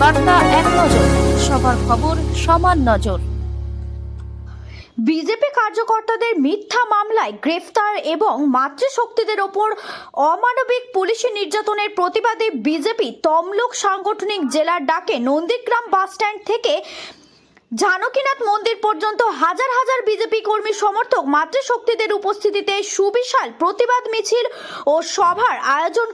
বার্তা এক নজর, সবার খবর সমান নজর। বিজেপি কার্যকর্তাদের মিথ্যা মামলায় গ্রেফতার এবং মাতৃশক্তিদের ওপর অমানবিক পুলিশি নির্যাতনের প্রতিবাদে বিজেপি তমলুক সাংগঠনিক জেলার ডাকে নন্দীগ্রাম বাসস্ট্যান্ড থেকে জানকীনাথ মন্দির পর্যন্ত হাজার হাজার বিজেপি কর্মী সমর্থক মাতৃশক্তিদের উপস্থিতিতে সুবিশাল প্রতিবাদ মিছিল ও সভার আয়োজন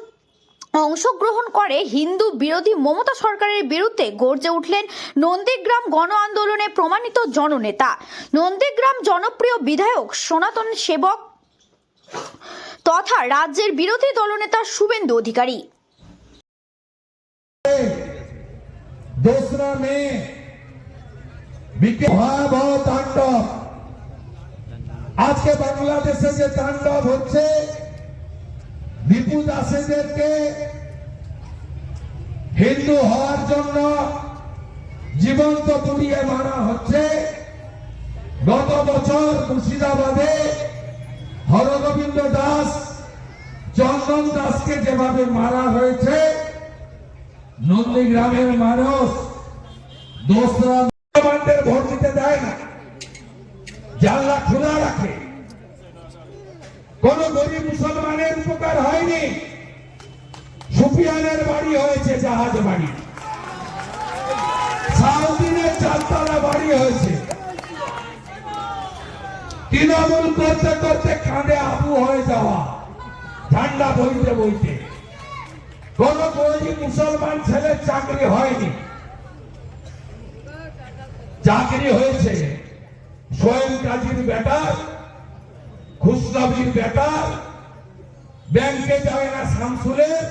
অংশগ্রহণ করে হিন্দু বিরোধী মমতা সরকারের বিরুদ্ধে গর্জে উঠলেন নন্দীগ্রাম গণ আন্দোলনে প্রমাণিত জননেতা, নন্দীগ্রাম জনপ্রিয় বিধায়ক সনাতন সেবক তথা রাজ্যের বিরোধী দলনেতা শুভেন্দু অধিকারী। दूसरा में ভয়াবহ তাণ্ডব আজকে বাংলাদেশে যে তাণ্ডব হচ্ছে, দীপু দাসেদেরকে হিন্দু হওয়ার জন্য জীবন্ত পুড়িয়ে মারা হচ্ছে। গত বছর মুর্শিদাবাদে হরগোবিন্দ দাস, চন্দন দাসকে যেভাবে মারা হয়েছে, নন্দীগ্রামের মানুষ দোসরা ভোট দিতে দেয় না, জানলা খোলা রাখে। কোন গরিব মুসলমানের উপকার হয়নি। সুফিয়ানের বাড়ি হয়েছে জাহাজ বাড়ি, সাউদিনের চারতলা বাড়ি হয়েছে। তৃণমূল করতে করতে কাঁধে আবু হয়ে যাওয়া, ঠান্ডা বইতে বইতে। কোন গরিব মুসলমান ছেলের চাকরি হয়নি, চাকরি হয়েছে সোহেল কাজীর বেটার, খুশনবীর বেটার, ব্যাংকে যায় না শামসুলের,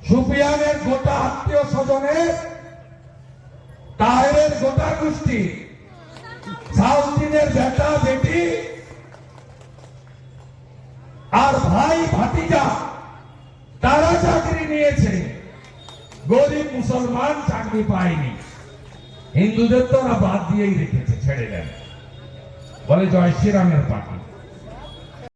সুফিয়ানের গোটা আত্মীয় স্বজনের, তাহেরের গোটা গোষ্ঠী, সাউদ্দিনের বেটা বেটি আর ভাই ভাতিজা, তারা চাকরি নিয়েছে। গরিব মুসলমান চাকরি পায়নি। হিন্দুদের তো ওরা বাদ দিয়েই রেখেছে, ছেড়ে দেন, বলে জয় শ্রীরামের পার্টি।